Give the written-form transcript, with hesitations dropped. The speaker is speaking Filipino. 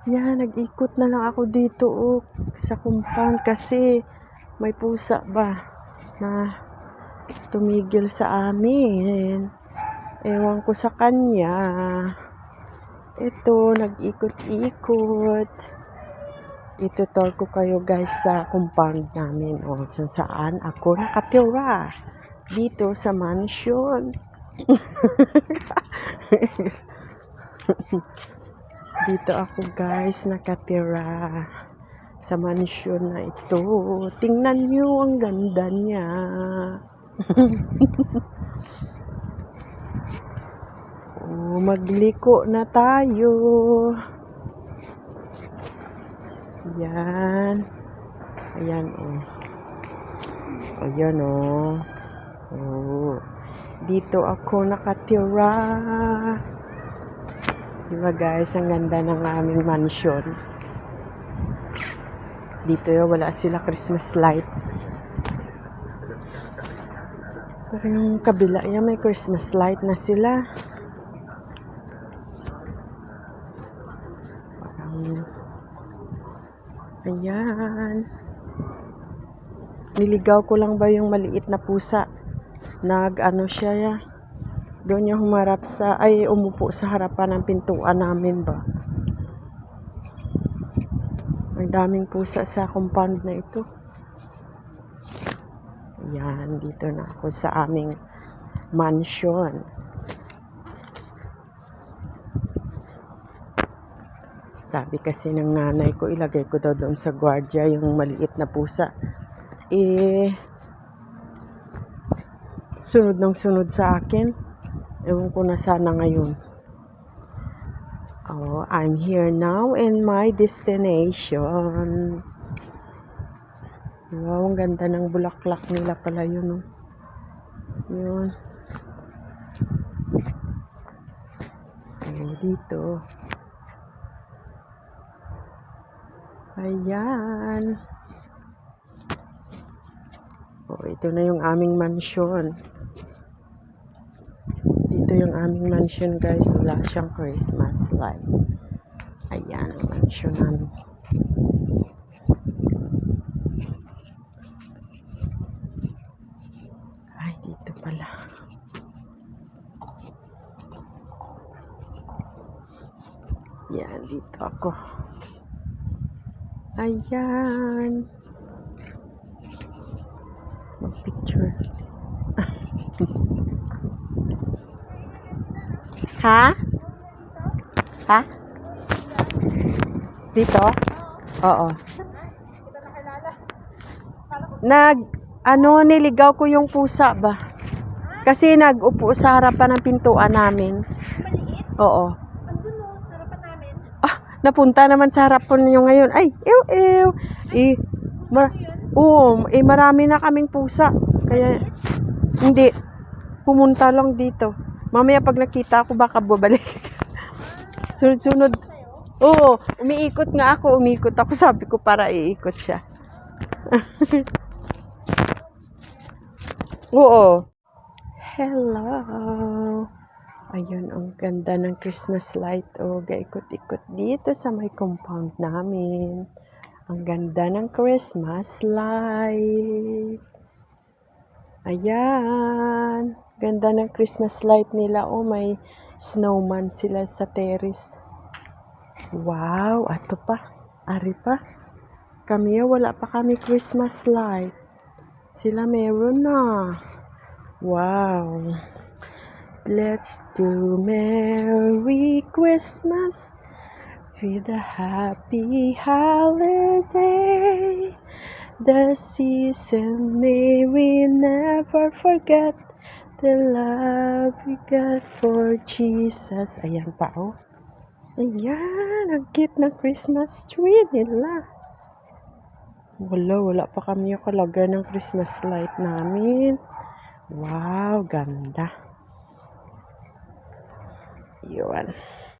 Yan, nag-ikot na lang ako dito sa compound kasi may pusa ba na tumigil sa amin. Ewan ko sa kanya. Ito, nag-ikot-ikot. Itutur ko kayo guys sa compound namin. Kung saan ako nakatira. Dito sa mansion. Dito ako guys nakatira sa mansion na ito. Tingnan nyo, ang ganda niya. Magliko na tayo. Yan. Ayan Ayan dito ako nakatira. Diba guys, ang ganda ng aming mansion. Dito wala sila Christmas light. Pero yung kabila yan, may Christmas light na sila. Ayan. Niligaw ko lang ba yung maliit na pusa? Siya doon yung umupo sa harapan ng pintuan namin ba. Ang daming pusa sa compound na ito. Ayan, dito na ako sa aming mansion. Sabi kasi ng nanay ko, ilagay ko daw doon sa gwardiya yung maliit na pusa. Sunod ng sunod sa akin. Ewan ko na sana ngayon. I'm here now in my destination. Wow, ang ganda ng bulaklak nila pala yun. Yun. Dito. Ayan. Ito na yung aming mansion. Dito yung aming mansion guys. Wala siyang Christmas light. Ayan ang mansion namin. Ay, dito pala. Yan, dito ako. Ayan. Mag-picture. Ha? Dito? Oo. Niligaw ko yung pusa ba? Kasi nag-upo sa harapan ng pintuan namin. Oo. Napunta naman sa harapan nyo ngayon. Ay, marami na kaming pusa. Kaya, hindi. Pumunta lang dito. Mamaya pag nakita ako, baka bubalik. Sunod-sunod. Umiikot nga ako. Sabi ko para iikot siya. Oo. Hello. Ayun, ang ganda ng Christmas light. Gaikot-ikot dito sa may compound namin. Ang ganda ng Christmas light. Ayan. Ganda ng Christmas light nila. May snowman sila sa terrace. Wow, ato pa. Ari pa. Kami wala pa kami Christmas light. Sila meron na. Wow. Let's do Merry Christmas with a happy holiday. The season may we never forget the love we got for Jesus. Ayan pa Ayan, ang cute na Christmas tree nila. Wala pa kami yung kalagay ng Christmas light namin. Wow, ganda. Yun.